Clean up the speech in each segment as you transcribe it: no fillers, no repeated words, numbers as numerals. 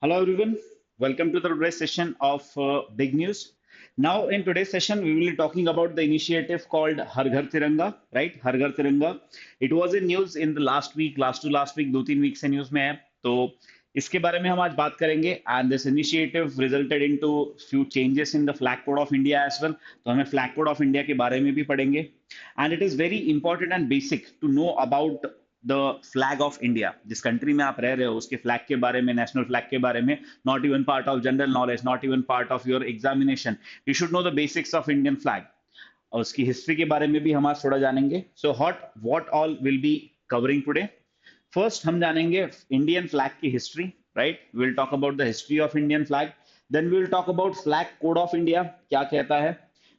Hello everyone, welcome to the today's session of Big News. Now, in today's session, we will be talking about the initiative called Har Ghar Tiranga, right? Har Ghar Tiranga. It was in news in the last week, last week, 2-3 week से news में है. तो इसके बारे में हम आज बात करेंगे. And this initiative resulted into few changes in the flag code of India as well. तो हमें flag code of India के बारे में भी पढ़ेंगे. And it is very important and basic to know about the flag of India. जिस country में आप रह रहे हो उसके फ्लैग के बारे में, नेशनल फ्लैग के बारे में, not even part of general knowledge, not even part of your examination. You should know the basics of Indian flag. और उसकी हिस्ट्री के बारे में भी हम आज थोड़ा जानेंगे. So what all will be covering today. First हम जानेंगे इंडियन फ्लैग की history, right. We will talk about the history of Indian flag. Then we will talk about flag code of India, क्या कहता है.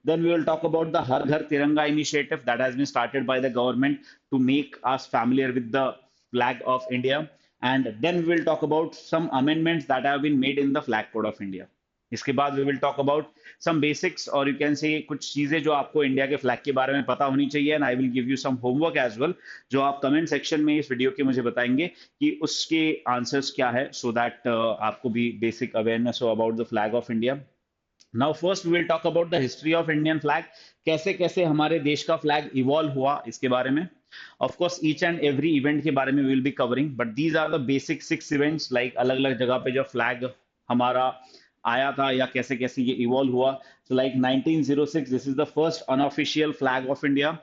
Then we will talk about the Har Ghar Tiranga initiative that has been started by the government to make us familiar with the flag of India. And then we will talk about some amendments that have been made in the flag code of India. इसके बाद we will talk about some basics or you can say कुछ चीजें जो आपको India के flag के बारे में पता होनी चाहिए. And I will give you some homework as well जो आप कमेंट सेक्शन में इस वीडियो के मुझे बताएंगे कि उसके आंसर्स क्या है, so that आपको भी बेसिक अवेयरनेस हो about the flag of India. Now first we will talk about the history of Indian flag. कैसे कैसे हमारे देश का फ्लैग इवॉल्व हुआ इसके बारे में. Of course each and every event के बारे में will be covering, but these are the basic 6 events, like अलग अलग जगह पे जो फ्लैग हमारा आया था या कैसे कैसे ये इवॉल्व हुआ. So like 1906 this is the first unofficial flag of India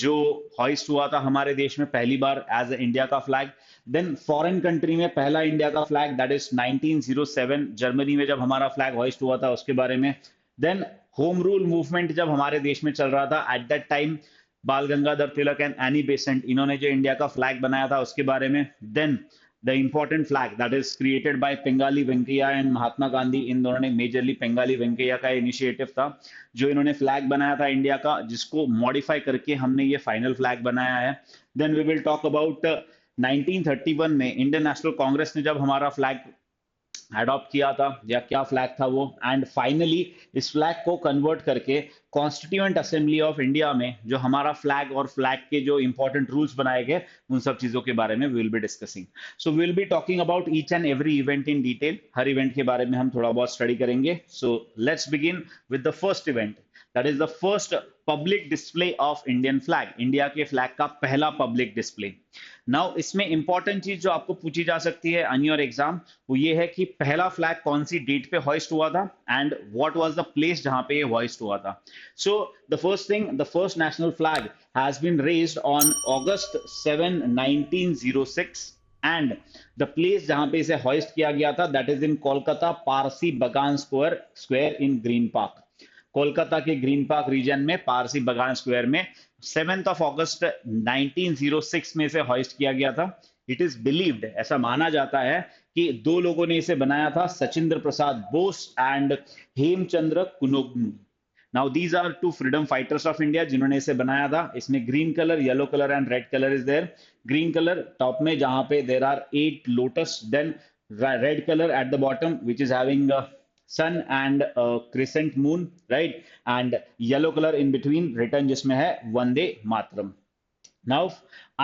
जो हॉइस्ट हुआ था हमारे देश में पहली बार एज इंडिया का फ्लैग. देन फॉरेन कंट्री में पहला इंडिया का फ्लैग दैट इज 1907 जर्मनी में जब हमारा फ्लैग हॉइस्ट हुआ था उसके बारे में. देन होम रूल मूवमेंट जब हमारे देश में चल रहा था एट दैट टाइम, बाल Gangadhar Tilak and Annie Besant इन्होंने जो इंडिया का फ्लैग बनाया था उसके बारे में. Then the important flag that is created by Pingali Venkayya and Mahatma Gandhi, इन दोनों ने, मेजरली पिंगाली वेंकैया का इनिशिएटिव था जो इन्होंने फ्लैग बनाया था इंडिया का, जिसको मॉडिफाई करके हमने ये फाइनल फ्लैग बनाया है. Then we will talk about 1931 में इंडियन नेशनल कांग्रेस ने जब हमारा फ्लैग अडॉप्ट किया था, या क्या फ्लैग था वो. एंड फाइनली इस फ्लैग को कन्वर्ट करके कॉन्स्टिट्यूएंट असेंबली ऑफ इंडिया में जो हमारा फ्लैग और फ्लैग के जो इंपॉर्टेंट रूल्स बनाए गए उन सब चीजों के बारे में will be discussing. So will be talking about each and every event in detail. Her event के बारे में हम थोड़ा बहुत स्टडी करेंगे. So let's begin with the first event, that is the first public display of Indian flag. India के flag का पहला पब्लिक डिस्प्ले. नाउ इसमें इंपॉर्टेंट चीज जो आपको पूछी जा सकती है ऑन योर एग्जाम, वो ये है कि पहला फ्लैग कौन सी डेट पे हॉइस्ट हुआ था and what was the place जहां पे ये हॉइस्ट हुआ था. So the first thing, the first national flag has been raised on August 7, 1906 and the place जहां पे इसे हॉइस्ट किया गया था that is in Kolkata, Parsi Bagan square in Green Park. Kolkata के ग्रीन पार्क रीजन में पारसी बगान स्क्वायर में 7th of August 1906 में इसे हॉइस्ट किया गया था. इट इज बिलीव्ड, ऐसा माना जाता है कि दो लोगों ने इसे बनाया था, Sachindra Prasad Bose and Hemchandra Kanungo. Now these are two freedom fighters of India जिन्होंने इसे बनाया था. इसमें green colour, yellow colour and red colour is there. Green colour top में जहां पे there are 8 lotus, then red colour at the bottom which is having sun and crescent moon, right, and yellow color in between written जिसमें है Vande Mataram. Now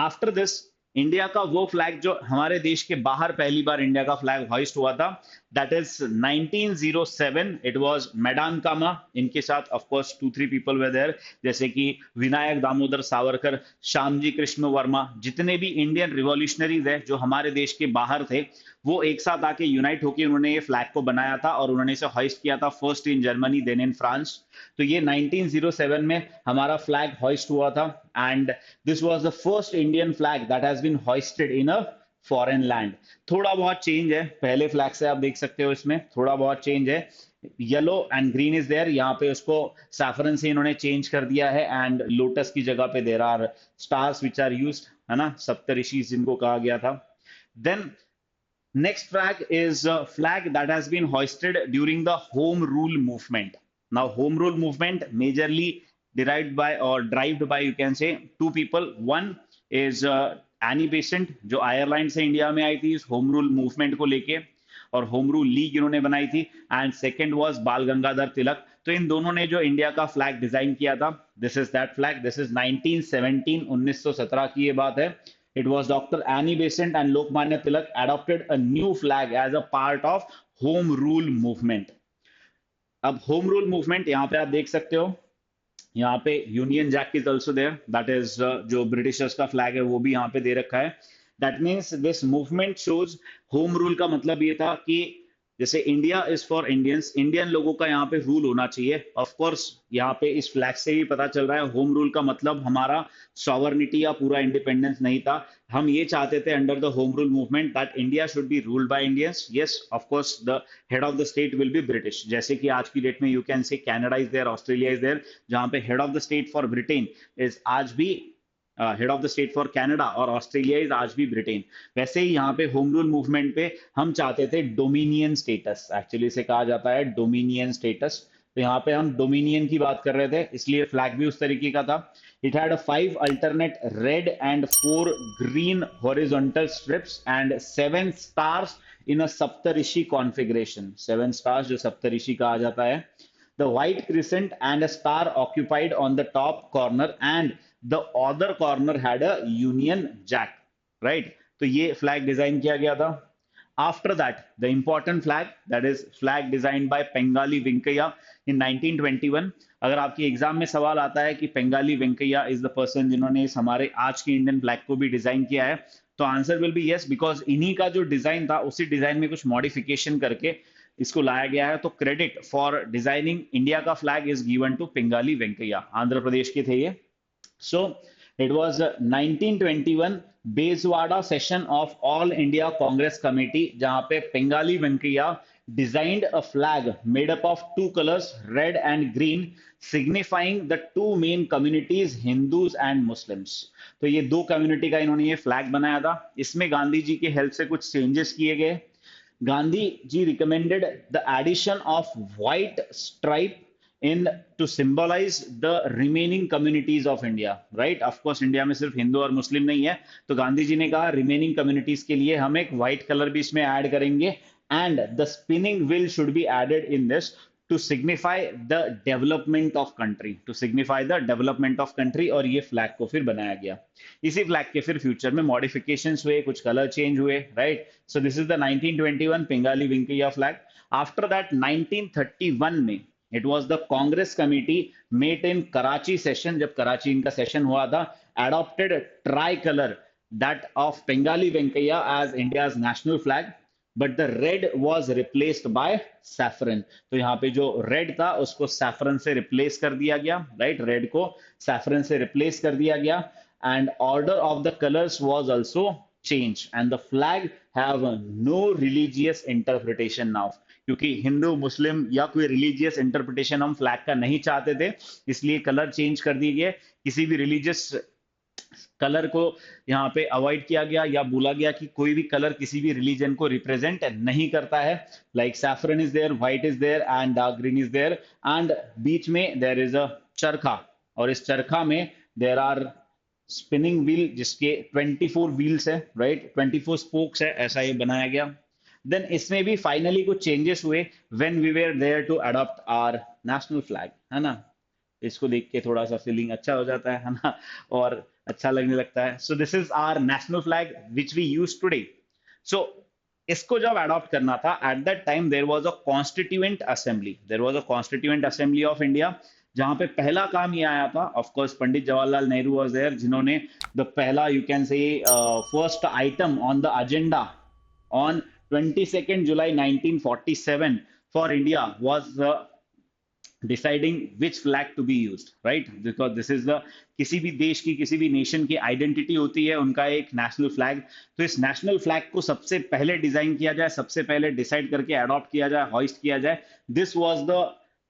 after this India का वो flag जो हमारे देश के बाहर पहली बार इंडिया का फ्लैग हॉइस्ट हुआ था that is 1907. It was Madam Cama. इनके साथ of course 2-3 people were there, जैसे कि विनायक दामोदर सावरकर, श्यामजी कृष्ण वर्मा, जितने भी इंडियन रिवॉल्यूशनरीज है जो हमारे देश के बाहर थे वो एक साथ आके यूनाइट होकर उन्होंने ये फ्लैग को बनाया था और उन्होंने इसे हॉइस्ट किया था first in Germany then in France. तो ये 1907 में हमारा फ्लैग हॉइस्ट हुआ था and this was the first Indian flag that has been hoisted in a foreign land. थोड़ा बहुत चेंज है पहले फ्लैग से, आप देख सकते हो इसमें थोड़ा बहुत चेंज है. Yellow and green is there, यहाँ पे उसको सैफरन से इन्होंने चेंज कर दिया है एंड लोटस की जगह पे there are stars which are used, है ना, सप्तऋषि जिनको कहा गया था. Then next flag is a flag that has been hoisted during the home rule movement. Now home rule movement majorly derived by or derived by you can say two people. One is Annie Besant जो Ireland से India में आई थी इस home rule movement को लेके और home rule league इन्होंने बनाई थी. एंड सेकंड वाज बाल गंगाधर तिलक. तो इन दोनों ने जो इंडिया का फ्लैग डिजाइन किया था, this is that flag. This is 1917 की ये बात है. It was Dr. Annie Besant and Lokmanya Tilak adopted a new flag as a part of Home Rule movement. अब होम रूल मूवमेंट यहाँ पे आप देख सकते हो, यहाँ पे union jack is also there, that is जो ब्रिटिशर्स का फ्लैग है वो भी यहाँ पे दे रखा है. That means this movement shows home rule का मतलब ये था कि जैसे India is for Indians, Indian लोगों का यहाँ पे रूल होना चाहिए. ऑफ कोर्स यहाँ पे इस फ्लैग से ही पता चल रहा है होम रूल का मतलब हमारा सॉवरनिटी या पूरा इंडिपेंडेंस नहीं था. हम ये चाहते थे under the home rule movement that India should be ruled by Indians. Yes of course the head of the state will be British, जैसे कि आज की डेट में you can say Canada is there, Australia is there, जहां पे head of the state for Britain is आज भी head of the state for Canada और ऑस्ट्रेलिया इज आज भी ब्रिटेन. वैसे ही यहाँ पे होम रूल मूवमेंट पे हम चाहते थे डोमिनियन स्टेटस, एक्चुअली इसे कहा जाता है डोमिनियन स्टेटस. तो यहाँ पे हम डोमिनियन की बात कर रहे थे, इसलिए फ्लैग भी उस तरीके का था. It had 5 alternate red and 4 green horizontal strips and 7 stars in a Saptarishi configuration. 7 stars जो सप्तऋषि कहा जाता है. The white crescent and a star occupied on the top corner and the other corner had a Union Jack. Right? तो ये flag design किया गया था. After that, the important flag, that is flag designed by Pengali Venkaiah in 1921. अगर आपकी exam में सवाल आता है कि पेंगाली वेंकैया इज द पर्सन जिन्होंने इस हमारे आज के इंडियन फ्लैग को भी डिजाइन किया है, तो answer will be yes, because इन्हीं का जो डिजाइन था उसी डिजाइन में कुछ मॉडिफिकेशन करके इसको लाया गया है. तो क्रेडिट फॉर डिजाइनिंग इंडिया का flag is given to Pingali Venkayya, Andhra Pradesh के थे ये. So it was 1921 Bezwada session of all India Congress committee, जहां पे पेंगाली Venkaiah designed a flag made up of 2 colors, red and green, signifying the 2 main communities, Hindus and Muslims. तो ये दो community का इन्होंने ये फ्लैग बनाया था. इसमें गांधी जी की हेल्प से कुछ चेंजेस किए गए. Gandhi ji recommended the addition of white stripe in to symbolize the remaining communities of India, right? Of course, India में सिर्फ हिंदू और मुस्लिम नहीं है, तो गांधी जी ने कहा रिमेनिंग कम्युनिटीज के लिए हम एक व्हाइट कलर भी इसमें ऐड करेंगे. And the spinning wheel should be added in this to signify the development of country, to signify the development of country. और ये फ्लैग को फिर बनाया गया. इसी फ्लैग के फिर फ्यूचर में मॉडिफिकेशंस हुए, कुछ कलर चेंज हुए, right. So this is the 1921 Pingali Venkayya flag. After that 1931 में it was the Congress committee met in Karachi session, जब कराची इनका सेशन हुआ था, adopted tricolour that of Pingali Venkayya as India's national flag, but the red was replaced by saffron. तो यहाँ पे जो red था उसको सैफरन से रिप्लेस कर दिया गया, राइट. रेड को सैफरन से रिप्लेस कर दिया गया. And order of the colours was also change and the flag have no religious interpretation now. क्योंकि हिंदू मुस्लिम या कोई रिलीजियस इंटरप्रिटेशन हम फ्लैग का नहीं चाहते थे, इसलिए कलर चेंज कर दिए गए. किसी भी रिलीजियस कलर को यहाँ पे अवॉइड किया गया या बोला गया कि कोई भी कलर किसी भी रिलीजन को रिप्रेजेंट नहीं करता है. Like saffron is there, white is there and dark green is there. And बीच में देयर इज अ चरखा, और इस चरखा में देयर आर स्पिनिंग व्हील जिसके 24 व्हील्स है, राइट. 24 स्पोक्स है, ऐसा ये बनाया गया. देन इसमें भी फाइनली कुछ चेंजेस हुए when we were there to adopt our national flag, है ना. इसको देख के थोड़ा सा फीलिंग अच्छा हो जाता है ना, और अच्छा लगने लगता है. So this is our national flag which we use today. So इसको जब अडॉप्ट करना था, at that time there was a constituent assembly, there was a constituent assembly of India, जहां पे पहला काम ये आया था. Of course Pandit Jawaharlal Nehru was there, जिन्होंने द पहला you can say first item on the agenda on 22nd July 1947 for India was deciding which flag to be used, right. Because this is the किसी भी देश की, किसी भी नेशन की identity होती है उनका एक नेशनल फ्लैग. तो इस नेशनल फ्लैग को सबसे पहले डिजाइन किया जाए, सबसे पहले डिसाइड करके अडॉप्ट किया जाए, हॉइस्ट किया जाए. This was the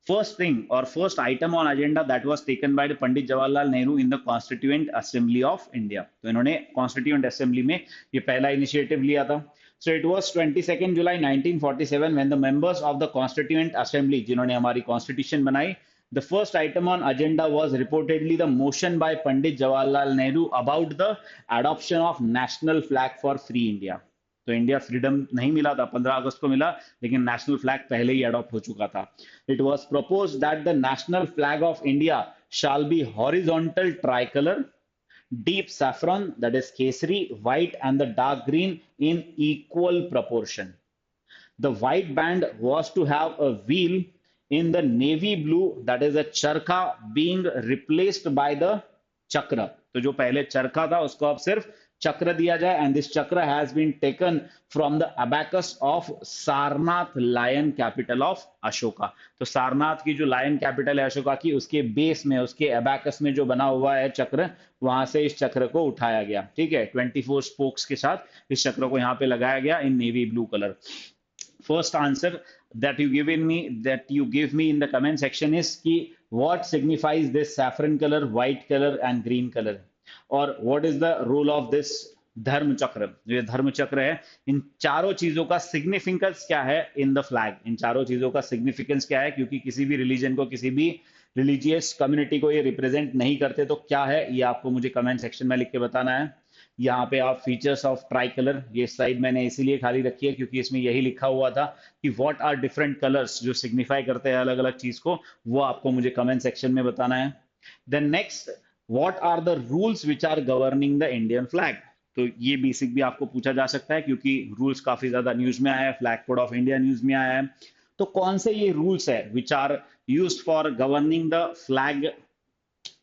first thing और first item on agenda that was taken by the Pandit Jawaharlal Nehru in the constituent assembly of India. तो इन्होंने कॉन्स्टिट्यूएंट असेंबली में ये पहला इनिशिएटिव लिया था. So it was 22nd July 1947 when the members of the Constituent Assembly, जिन्होंने हमारी Constitution बनाई, the first item on agenda was reportedly the motion by Pandit Jawaharlal Nehru about the adoption of national flag for free India. तो India freedom नहीं मिला था, 15 अगस्त को मिला, लेकिन नेशनल फ्लैग पहले ही अडॉप्ट हो चुका था. It was proposed that the national flag of India shall be horizontal tricolor deep saffron, that is kesari, white, and the dark green in equal proportion. The white band was to have a wheel in the navy blue, that is a charkha, being replaced by the chakra. तो जो पहले चरखा था उसको अब सिर्फ चक्र दिया जाए, and this chakra has been taken from the abacus of Sarnath lion capital of Ashoka. तो सारनाथ की जो लायन कैपिटल है अशोका की, उसके बेस में, उसके अबैकस में जो बना हुआ है चक्र, वहां से इस चक्र को उठाया गया. ठीक है, 24 स्पोक्स के साथ इस चक्र को यहाँ पे लगाया गया in navy blue colour. First answer that you give me in the comment section is कि what signifies this saffron color, white color and green color, और what is the role of this धर्म चक्र. जो ये धर्म चक्र है, इन चारों चीजों का सिग्निफिकेंस क्या है इन द फ्लैग, इन चारों चीजों का सिग्निफिकेंस क्या है, क्योंकि किसी भी रिलीजन को, किसी भी रिलीजियस कम्युनिटी को ये रिप्रेजेंट नहीं करते, तो क्या है ये आपको मुझे कमेंट सेक्शन में लिख के बताना है. यहाँ पे आप फीचर्स ऑफ ट्राई कलर, ये स्लाइड मैंने इसीलिए खाली रखी है क्योंकि इसमें यही लिखा हुआ था कि व्हाट आर डिफरेंट कलर्स, जो सिग्निफाई करते हैं अलग अलग चीज को, वो आपको मुझे कमेंट सेक्शन में बताना है. Then next, what are the rules which are governing the Indian flag. तो ये बेसिक भी आपको पूछा जा सकता है क्योंकि रूल्स काफी ज्यादा न्यूज में आया है, flag code of India news में आया है. तो कौन से ये रूल्स है which are used for governing the flag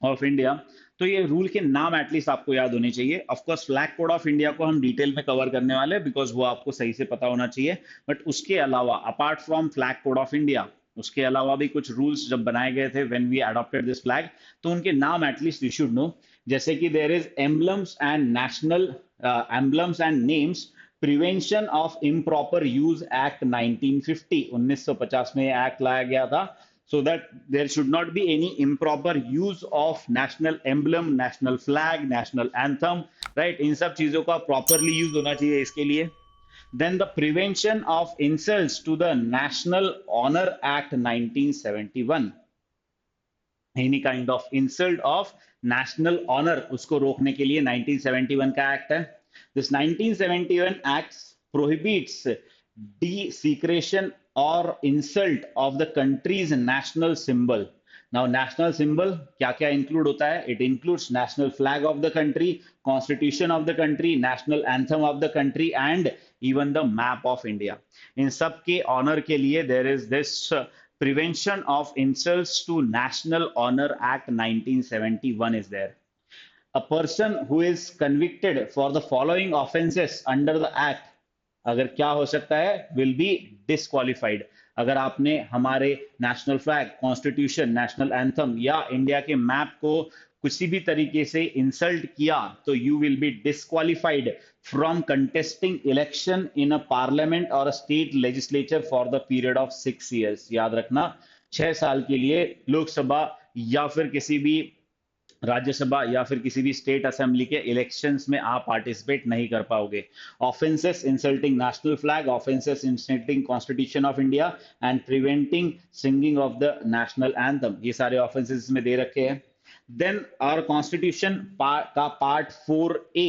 of India. तो ये रूल के नाम एटलीस्ट आपको याद होने चाहिए. Of course flag code of India को हम डिटेल में कवर करने वाले हैं बिकॉज वो आपको सही से पता होना चाहिए. बट उसके अलावा, apart from flag code of India, उसके अलावा भी कुछ रूल्स जब बनाए गए थे when we adopted this flag, तो उनके नाम एटलीस्ट यू शुड नो. जैसे कि there is emblems and national emblems and names prevention of improper use act 1950. 1950 में एक्ट लाया गया था so that there should not be any improper use of national emblem, national flag, national anthem, right. इन सब चीजों का properly use होना चाहिए इसके लिए. Then the prevention of insults to the National Honor Act 1971. Any kind of insult of national honor, उसको रोकने के लिए 1971 का एक्ट है. This 1971 Act prohibits desecration or insult of the country's national symbol. Now national symbol क्या क्या include होता है? It includes national flag of the country, constitution of the country, national anthem of the country and even the map of India. इन सब के honor के लिए there is this prevention of insults to National Honor Act 1971 is there. A person who is convicted for the following offenses under the act, अगर क्या हो सकता है, will be disqualified. अगर आपने हमारे national flag, constitution, national anthem या India के मैप को किसी भी तरीके से इंसल्ट किया तो you will be disqualified from contesting election in a parliament और a state legislature for the period of 6 years. याद रखना, 6 साल के लिए लोकसभा या फिर किसी भी राज्यसभा या फिर किसी भी स्टेट असेंबली के इलेक्शंस में आप पार्टिसिपेट नहीं कर पाओगे. Offences insulting national flag, offences insulting constitution of India and preventing singing of the national anthem, ये सारे ऑफेंसेस इसमें दे रखे हैं. देन आवर कॉन्स्टिट्यूशन का part 4A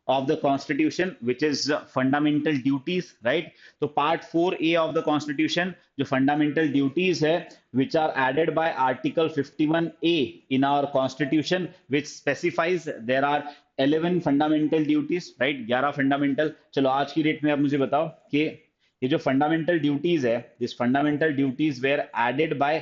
of the constitution which is fundamental duties, right. तो part 4A of the constitution जो fundamental duties है which are added by article 51A in our constitution which specifies there are 11 fundamental duties, right. 11 fundamental. चलो आज की date में अब मुझे बताओ कि ये जो fundamental duties है, this fundamental duties were added by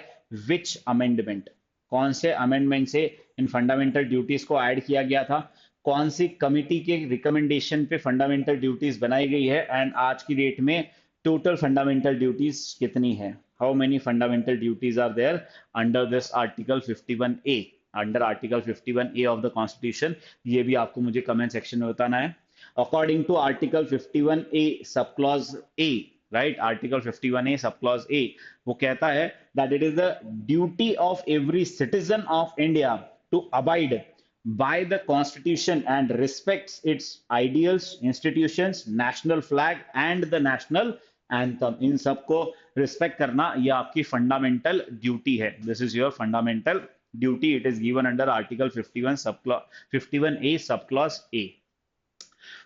which amendment, कौन से amendment से इन fundamental duties को add किया गया था, कौन सी कमिटी के रिकमेंडेशन पे फंडामेंटल ड्यूटीज बनाई गई है, एंड आज की डेट में टोटल फंडामेंटल ड्यूटीज कितनी है, how many fundamental duties are there under this article 51A, under article 51A of the constitution. ये भी आपको मुझे कमेंट सेक्शन में बताना है. According to article 51A sub clause A, right, article 51A sub clause A, वो कहता है that it is the duty of every citizen of India to abide by the constitution and respects its ideals, institutions, national flag and the national anthem. इन सबको respect करना ये आपकी fundamental duty है. This is your fundamental duty. It is given under article 51A sub clause A.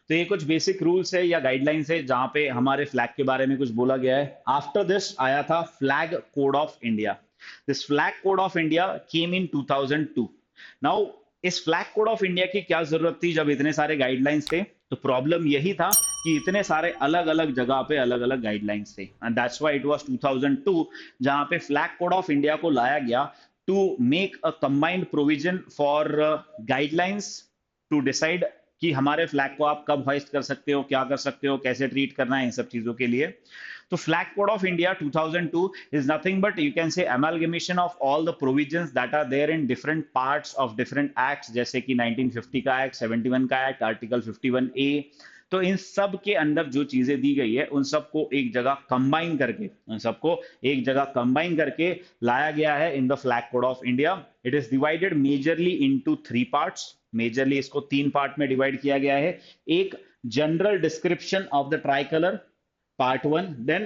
तो ये कुछ basic rules है या गाइडलाइंस है जहां पे हमारे फ्लैग के बारे में कुछ बोला गया है. आफ्टर दिस आया था flag code of India. This flag code of India came in 2002. Now इस फ्लैग कोड ऑफ इंडिया की क्या जरूरत थी जब इतने सारे गाइडलाइंस थे? तो प्रॉब्लम यही था कि इतने सारे अलग अलग जगह पे अलग अलग गाइडलाइंस थे, and that's why it was 2002 जहां पे फ्लैग कोड ऑफ इंडिया को लाया गया to make a combined provision for guidelines to decide कि हमारे फ्लैग को आप कब होइस्ट कर सकते हो, क्या कर सकते हो, कैसे ट्रीट करना है, इन सब चीजों के लिए। तो flag code of India 2002 is nothing but you can say amalgamation of all the provisions that are there in different parts of different acts, जैसे कि 1950 का एक्ट, 71 का एक्ट, आर्टिकल 51A। तो इन सब के अंदर जो चीजें दी गई है उन सबको एक जगह कंबाइन करके, उन सबको एक जगह कंबाइन करके लाया गया है इन the flag code of India. It is divided majorly into 3 parts. Majorly इसको 3 पार्ट में डिवाइड किया गया है। एक, general description of the try colour, part 1, then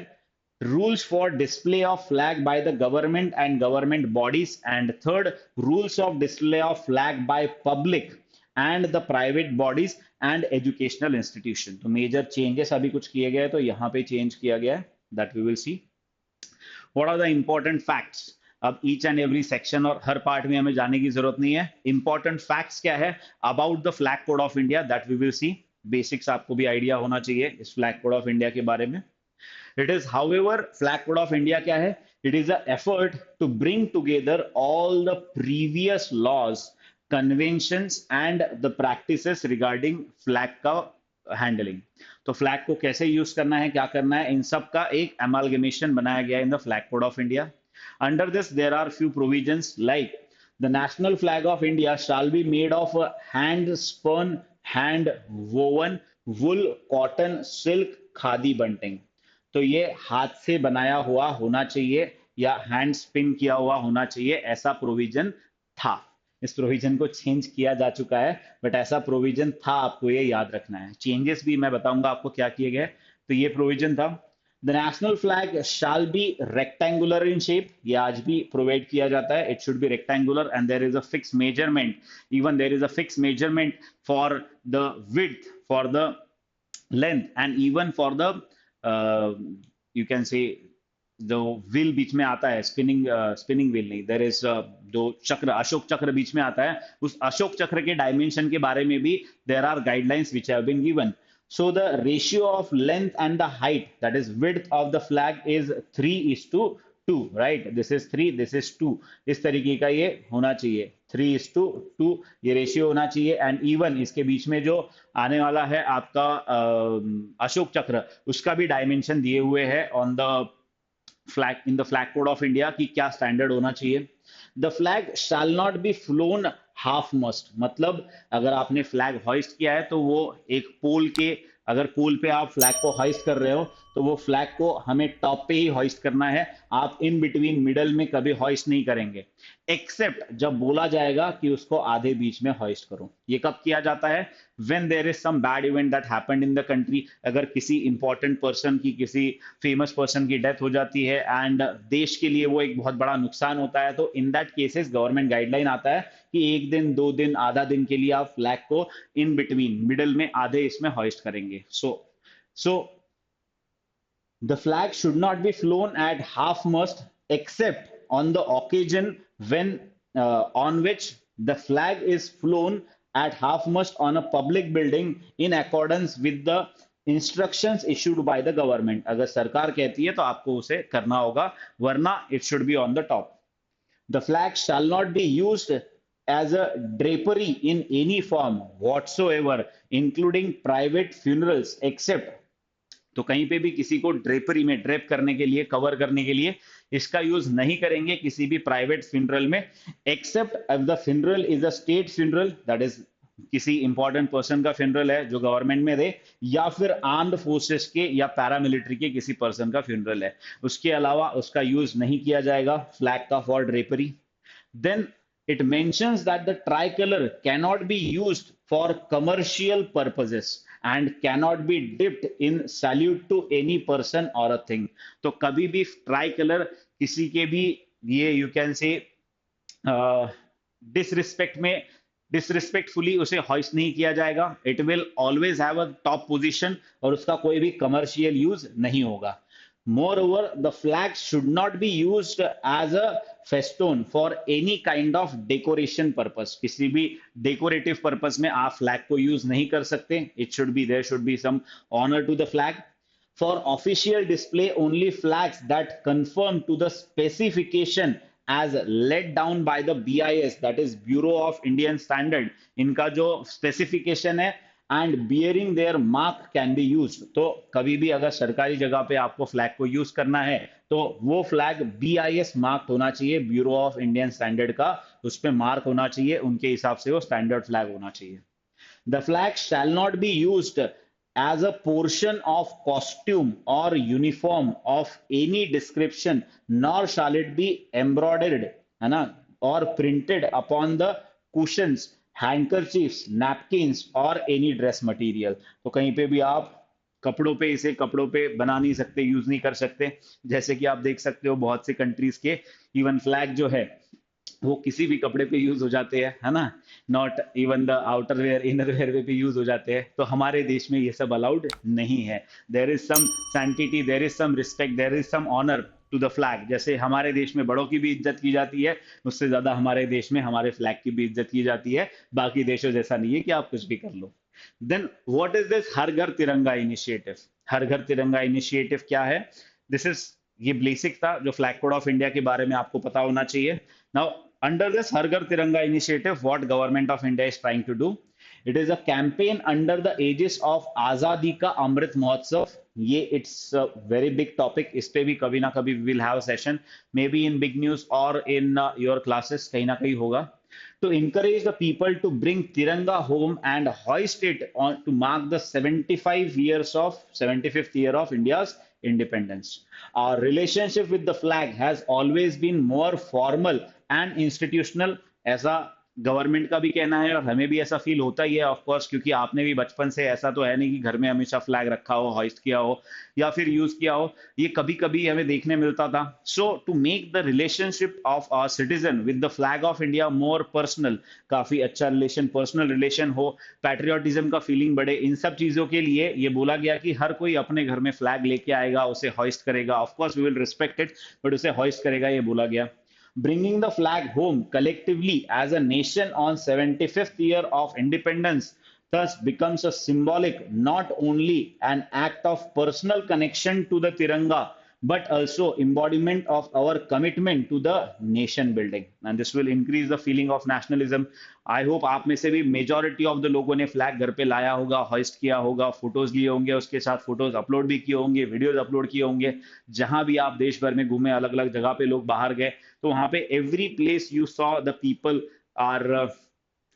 rules for display of flag by the government and government bodies, and third, rules of display of flag by public and the private bodies and educational institution। तो major changes अभी कुछ किए गए, तो यहाँ पे change किया गया है, that we will see. What are the important facts? अब ईच एंड एवरी सेक्शन और हर पार्ट में हमें जाने की जरूरत नहीं है। इंपॉर्टेंट फैक्ट्स क्या है about the flag code of India, that we will see. Basics आपको भी आइडिया होना चाहिए इस फ्लैग कोड ऑफ इंडिया के बारे में। It is however, flag code of India क्या है? It is a effort to bring together all the previous laws, conventions and the practices regarding flag का हैंडलिंग। तो फ्लैग को कैसे यूज करना है, क्या करना है, इन सब का एक एमालगमेशन बनाया गया in the flag code of India. Under this there are few provisions like the national flag of India shall be made of hand spun, hand woven wool, cotton, silk, khadi, bunting. तो ये हाथ से बनाया हुआ होना चाहिए या हैंड स्पिन किया हुआ होना चाहिए, ऐसा प्रोविजन था। इस प्रोविजन को चेंज किया जा चुका है, बट ऐसा प्रोविजन था, आपको ये याद रखना है। चेंजेस भी मैं बताऊंगा आपको क्या किए गए। तो ये प्रोविजन था, the national flag shall be rectangular in shape, ये आज भी प्रोवाइड किया जाता है, it should be rectangular and there is a fix measurement, even there is a fix measurement for the width, for the length and even for the you can say जो wheel बीच में आता है, spinning wheel नहीं, there is जो चक्र, अशोक चक्र बीच में आता है, उस अशोक चक्र के डायमेंशन के बारे में भी there are guidelines which have been given. So the ratio of length and the height, that is width of the flag, is 3:2, right? This is 3, this is 2, इस तरीके का ये होना चाहिए, 3:2 ये रेशियो होना चाहिए। एंड इवन इसके बीच में जो आने वाला है आपका अशोक चक्र, उसका भी डायमेंशन दिए हुए हैं on the flag, in the flag code of India की क्या स्टैंडर्ड होना चाहिए। The flag shall not be phloem half must, मतलब अगर आपने फ्लैग हॉइस्ट किया है तो वो एक पोल के, अगर पोल पे आप फ्लैग को हॉइस्ट कर रहे हो तो वो फ्लैग को हमें टॉप पे ही हॉइस्ट करना है, आप इन बिटवीन मिडल में कभी हॉइस्ट नहीं करेंगे, एक्सेप्ट जब बोला जाएगा कि उसको आधे बीच में हॉइस्ट करो। ये कब किया जाता है? When there is some bad event that happened in the country, अगर किसी इंपॉर्टेंट पर्सन की, किसी फेमस पर्सन की डेथ हो जाती है एंड देश के लिए वो एक बहुत बड़ा नुकसान होता है, तो in that cases government guideline आता है कि 1 दिन 2 दिन आधा दिन के लिए आप फ्लैग को इन बिटवीन मिडल में आधे इसमें हॉइस्ट करेंगे। सो the flag should not be flown at half mast except on the occasion when on which the flag is flown at half mast on a public building in accordance with the instructions issued by the government। अगर सरकार कहती है तो आपको उसे करना होगा, वरना it should be on the top। The flag shall not be used as a drapery in any form whatsoever, including private funerals, except, तो कहीं पे भी किसी को ड्रेपरी में ड्रेप करने के लिए, कवर करने के लिए इसका यूज नहीं करेंगे किसी भी प्राइवेट फ्यूनरल में, except if the funeral is a state funeral, that is किसी इंपॉर्टेंट पर्सन का फ्यूनरल है जो गवर्नमेंट में दे, या फिर आर्म्ड फोर्सेस के या पैरामिलिट्री के किसी पर्सन का फ्यूनरल है, उसके अलावा उसका यूज नहीं किया जाएगा फ्लैग का for drapery. Then it mentions that the tricolor cannot be used for commercial purposes and cannot be dipped in salute to any person or a thing। तो कभी भी ट्राइकलर किसी के भी ये यू कैन से डिसरिस्पेक्ट में, डिसरिस्पेक्टफुली उसे हॉइस्ट नहीं किया जाएगा। It will always have a top position और उसका कोई भी कमर्शियल यूज नहीं होगा। Moreover, the flag should not be used as a festoon for any kind of decoration purpose. किसी भी decorative purpose में आप flag को use नहीं कर सकते. It should be there should be some honor to the flag. For official display, only flags that conform to the specification as laid down by the BIS, that is Bureau of Indian Standard. इनका जो specification है and bearing their mark can be use. तो कभी भी अगर सरकारी जगह पे आपको फ्लैग को यूज करना है तो वो फ्लैग BIS मार्क होना चाहिए, ब्यूरो ऑफ इंडियन स्टैंडर्ड का उस पे मार्क होना चाहिए, उनके हिसाब से वो स्टैंडर्ड फ्लैग होना चाहिए. The flag shall not be used as a portion of costume or uniform of any description, nor shall it be embroidered, है ना, or printed upon the cushions, handkerchiefs, napkins or any dress material. तो कहीं पे भी आप कपड़ों पे इसे कपड़ों पे बना नहीं सकते, यूज नहीं कर सकते. जैसे कि आप देख सकते हो बहुत से कंट्रीज के इवन फ्लैग जो है वो किसी भी कपड़े पे यूज हो जाते हैं, है ना, not even the outer wear inner wear पे भी यूज हो जाते हैं. तो हमारे देश में ये सब अलाउड नहीं है. There is some sanctity, there is some respect, there is some honour to the flag. जैसे हमारे देश में बड़ों की भी इज्जत की जाती है, उससे ज्यादा हमारे देश में हमारे फ्लैग की भी इज्जत की जाती है. बाकी देशों जैसा नहीं है कि आप कुछ भी कर लो. Then what is this her Ghar Tiranga initiative? Her Ghar Tiranga initiative क्या है? दिस इज, ये बेसिक था जो फ्लैग कोड ऑफ इंडिया के बारे में आपको पता होना चाहिए. Now under this Har Ghar Tiranga initiative, what government of India is trying to do? It is a campaign under the aegis of Azadi Ka Amrit Mahotsav. ये it's a very big topic. इस पे भी कभी ना कभी we will have a session, maybe in big news or in your classes, कहीं ना कहीं होगा. To encourage the people to bring Tiranga home and hoist it on to mark the 75th year of India's independence. Our relationship with the flag has always been more formal and institutional, ऐसा government का भी कहना है और हमें भी ऐसा feel होता ही है ऑफ कोर्स, क्योंकि आपने भी बचपन से, ऐसा तो है नहीं कि घर में हमेशा फ्लैग रखा हो, हॉइस्ट किया हो या फिर यूज किया हो, ये कभी कभी हमें देखने मिलता था. So to make the relationship of our citizen with the flag of India more personal, काफी अच्छा रिलेशन, पर्सनल रिलेशन हो, पैट्रियोटिज्म का फीलिंग बढ़े, इन सब चीजों के लिए ये बोला गया कि हर कोई अपने घर में फ्लैग लेके आएगा, उसे हॉइस्ट करेगा. Of course we will respect it, but उसे हॉइस्ट करेगा, ये बोला गया. Bringing the flag home collectively as a nation on 75th year of independence thus becomes a symbolic, not only an act of personal connection to the Tiranga, but also embodiment of our commitment to the nation building. And this will increase the feeling of nationalism. I hope आप में से भी majority of the लोगों ने flag घर पे लाया होगा, हॉइस्ट किया होगा, फोटोज लिए होंगे, उसके साथ फोटोज अपलोड भी किए होंगे, वीडियोज अपलोड किए होंगे. जहां भी आप देश भर में घूमे, अलग अलग जगह पे लोग बाहर गए, तो वहां पे every place you saw the people are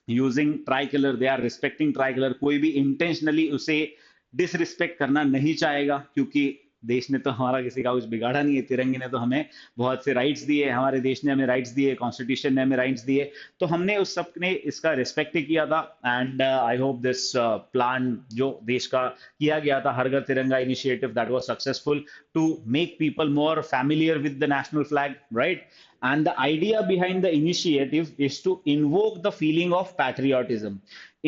using tricolour, they are respecting tricolour. कोई भी इंटेंशनली उसे डिसरिस्पेक्ट करना नहीं चाहेगा, क्योंकि देश ने तो हमारा किसी का कुछ बिगाड़ा नहीं है. तिरंगे ने तो हमें बहुत से राइट्स दिए, हमारे देश ने हमें राइट्स दिए, कॉन्स्टिट्यूशन ने हमें राइट्स दिए, तो हमने उस सब ने इसका रिस्पेक्ट किया था. And I hope this plan जो देश का किया गया था, Har Ghar Tiranga initiative, that was successful to make people more familiar with the national flag, right? And the idea behind the initiative is to invoke the feeling of patriotism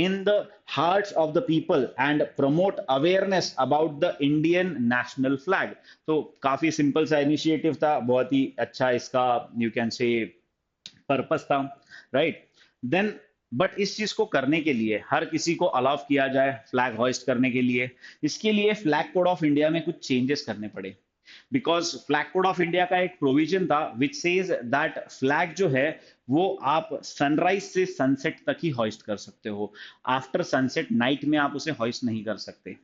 in the hearts of the people and promote awareness about the Indian national flag. तो काफी simple सा initiative था, बहुत ही अच्छा इसका you can से purpose था, right? Then but इस चीज को करने के लिए हर किसी को अलाउ किया जाए फ्लैग हॉइस्ट करने के लिए, इसके लिए फ्लैग कोड ऑफ इंडिया में कुछ चेंजेस करने पड़े. Because flag code of India का एक प्रोविजन था विच सेज दैट फ्लैग जो है वो आप सनराइज से सनसेट तक ही हॉइस्ट कर सकते हो, आफ्टर सनसेट नाइट में आप उसे हॉइस्ट नहीं कर सकते.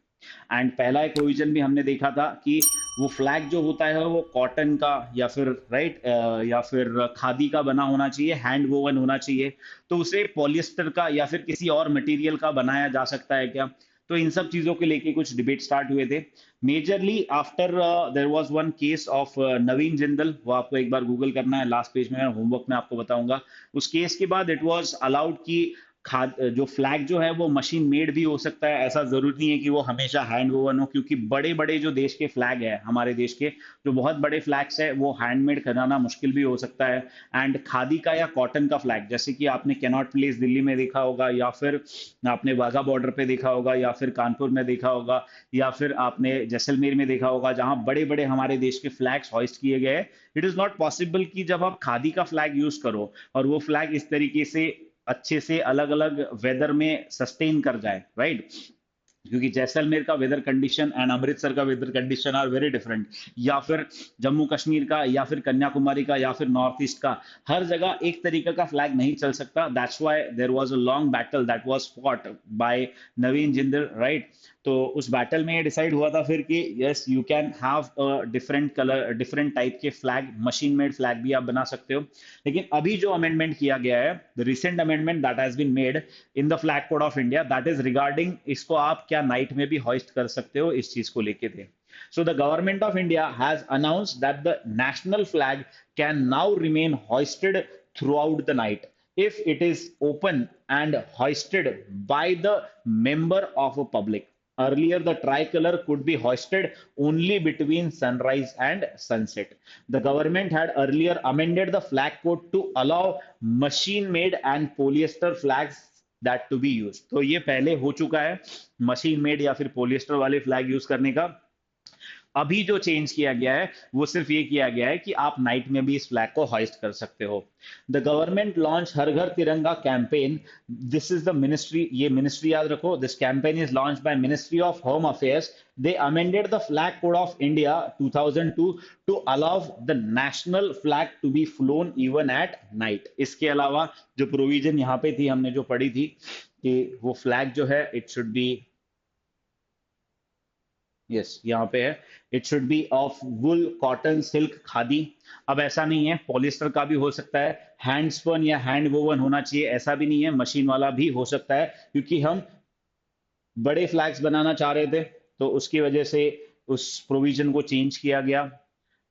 एंड पहला एक प्रोविजन भी हमने देखा था कि वो फ्लैग जो होता है वो कॉटन का या फिर राइट या फिर खादी का बना होना चाहिए, हैंड वोवन होना चाहिए. तो उसे पॉलिएस्टर का या फिर किसी और मटेरियल का बनाया जा सकता है क्या? तो इन सब चीजों के लेके कुछ डिबेट स्टार्ट हुए थे. Majorly after there was one case of Naveen Jindal, वो आपको एक बार गूगल करना है, लास्ट पेज में होमवर्क में आपको बताऊंगा. उस केस के बाद इट वाज अलाउड कि खाद जो फ्लैग जो है वो मशीन मेड भी हो सकता है, ऐसा जरूरी नहीं है कि वो हमेशा हैंड वोवन हो, क्योंकि बड़े बड़े जो देश के फ्लैग है, हमारे देश के जो बहुत बड़े फ्लैग्स है, वो हैंडमेड कराना मुश्किल भी हो सकता है। एंड खादी का या कॉटन का फ्लैग, जैसे कि आपने कैनॉट प्लेस दिल्ली में देखा होगा, या फिर आपने वाघा बॉर्डर पे देखा होगा, या फिर कानपुर में देखा होगा, या फिर आपने जैसलमेर में देखा होगा, जहां बड़े बड़े हमारे देश के फ्लैग्स हॉइस्ट किए गए हैं। इट इज नॉट पॉसिबल कि जब आप खादी का फ्लैग यूज करो और वो फ्लैग इस तरीके से अच्छे से अलग अलग वेदर में सस्टेन कर जाए, राइट? क्योंकि जैसलमेर का वेदर कंडीशन एंड अमृतसर का weather condition are very different, या फिर जम्मू कश्मीर का, या फिर कन्याकुमारी का, या फिर नॉर्थ ईस्ट का, हर जगह एक तरीके का फ्लैग नहीं चल सकता। That's why there was a long battle that was fought by Naveen Jindal, right? तो उस बैटल में ये डिसाइड हुआ था फिर कि yes, you can have a different colour, different type के फ्लैग, मशीन मेड फ्लैग भी आप बना सकते हो। लेकिन अभी जो अमेंडमेंट किया गया है, the recent amendment that has been made in the flag code of India, that is regarding इसको आप क्या नाइट में भी हॉइस्ट कर सकते हो, इस चीज को लेके थे। So the government of India has announced that the national flag can now remain hoisted throughout the night if it is open and hoisted by the member of a public. Earlier, the tricolor could be hoisted only between sunrise and sunset. The government had earlier amended the flag code to allow machine-made and polyester flags that to be used. तो ये पहले हो चुका है machine made या फिर polyester वाले flag use करने का। अभी जो चेंज किया गया है वो सिर्फ ये किया गया है कि आप नाइट में भी इस फ्लैग को हॉइस्ट कर सकते हो। The government launch Har Ghar Tiranga campaign. This is the ministry, ये मिनिस्ट्री याद रखो, this campaign is launch by ministry of home affairs. They amended the flag code of India 2002 to allow the national flag to be flown even at night. इसके अलावा जो provision यहाँ पे थी, हमने जो पढ़ी थी कि वो फ्लैग जो है इट शुड बी, यस यहाँ पे है, it should be of wool, cotton, silk, khadi. अब ऐसा नहीं है, पॉलिस्टर का भी हो सकता है, हैंड स्पन या हैंड वोवन होना चाहिए ऐसा भी नहीं है, मशीन वाला भी हो सकता है, क्योंकि हम बड़े फ्लैग्स बनाना चाह रहे थे, तो उसकी वजह से उस प्रोविजन को चेंज किया गया।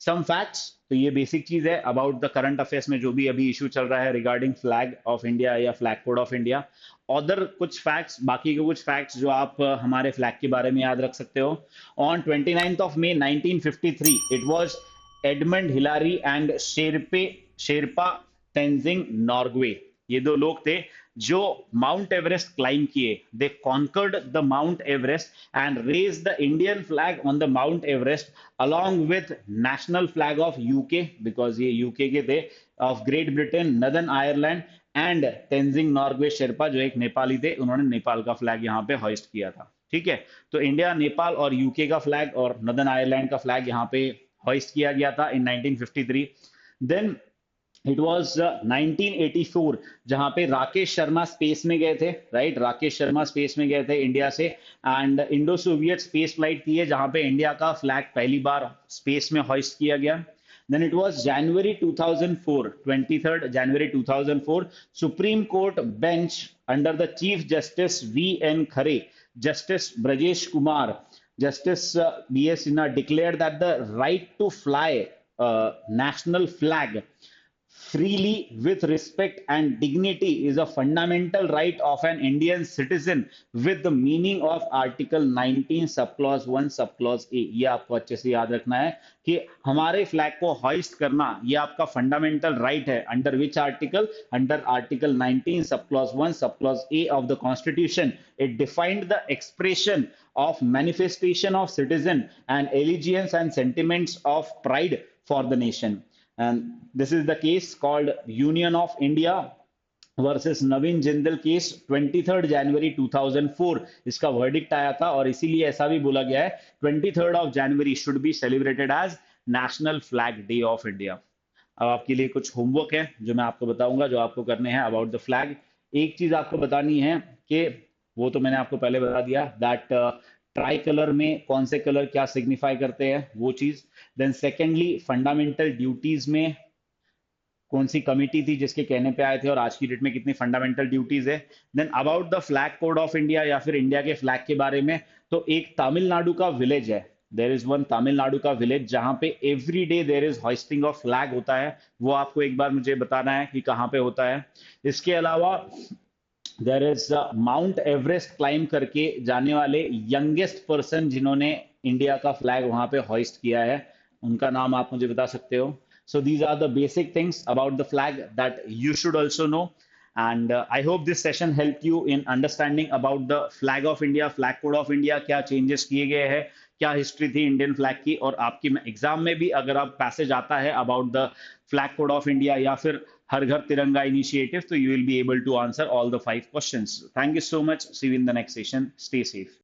सम फैक्ट्स, तो ये बेसिक चीज है अबाउट द करंट अफेयर्स में जो भी अभी इशू चल रहा है रिगार्डिंग फ्लैग ऑफ इंडिया या flag code of India. Other कुछ फैक्ट्स, बाकी के कुछ फैक्ट्स जो आप हमारे फ्लैग के बारे में याद रख सकते हो। On 29th of May 1953 it was Edmund Hillary and Sherpa Tenzing Norgay, ये दो लोग थे जो माउंट एवरेस्ट क्लाइम किए। They conquered the Mount Everest and raised the Indian flag on the Mount Everest along with national flag of UK, because ये UK के थे, of Great Britain, Northern Ireland and Tenzing Norgay Sherpa जो एक नेपाली थे, उन्होंने नेपाल का flag यहाँ पे हॉइस्ट किया था। ठीक है, तो इंडिया, नेपाल और यूके का फ्लैग और नदर्न आयरलैंड का फ्लैग यहाँ पे हॉइस्ट किया गया था इन 1953। देन इट वाज 1984 जहां पे राकेश शर्मा स्पेस में गए थे, राइट? राकेश शर्मा स्पेस में गए थे इंडिया से, and Indo Soviet space flight थी जहां पे इंडिया का फ्लैग पहली बार स्पेस में हॉइस्ट किया गया। Then it was January 2004, 23rd January 2004, Supreme Court bench under the Chief Justice V.N. Khare, Justice Brajesh Kumar, Justice B.S. Sinha declared that the right to fly national flag freely with respect and dignity is a fundamental right of an Indian citizen with the meaning of Article 19 subclause 1 subclause A। ये आपको अच्छे से याद रखना है कि हमारे flag को हॉइस्ट करना ये आपका फंडामेंटल राइट है। Under which article? Under article 19 subclause 1 subclause A of the Constitution। It defined the expression of manifestation of citizen and allegiance and sentiments of pride for the nation। And this is the case called Union of India versus Naveen Jindal case, 23rd January 2004 इसका verdict आया था, और इसीलिए ऐसा भी बोला गया है 23rd of January should be celebrated as national flag day of India. अब आपके लिए कुछ होमवर्क है जो मैं आपको बताऊंगा, जो आपको करने हैं अबाउट द फ्लैग। एक चीज आपको बतानी है कि वो तो मैंने आपको पहले बता दिया, दैट ट्राई कलर में कौन से कलर क्या सिग्निफाई करते हैं, वो चीज। देन सेकेंडली फंडामेंटल ड्यूटीज में कौन सी कमिटी थी जिसके कहने पे आए थे, और आज की डेट में कितनी फंडामेंटल ड्यूटीज है। Then about the flag code of India या फिर इंडिया के फ्लैग के बारे में, तो एक तमिलनाडु का विलेज है, देयर इज वन तमिलनाडु का विलेज जहां पे every day there is hoisting of flag होता है। वो आपको एक बार मुझे बताना है कि कहाँ पे होता है। इसके अलावा there is Mount Everest climb करके जाने वाले यंगेस्ट पर्सन जिन्होंने इंडिया का फ्लैग वहां पे हॉइस्ट किया है, उनका नाम आप मुझे बता सकते हो? So these are the basic things about the flag that you should also know. And I hope this session helped you in understanding about the flag of India, flag code of India, क्या changes किए गए हैं, क्या history थी Indian flag की, और आपकी exam में भी अगर आप पैसेज आता है about the flag code of India या फिर हर घर तिरंगा इनिशिएटिव, तो you will be able to answer all the 5 questions. Thank you so much. See you in the next session. Stay safe.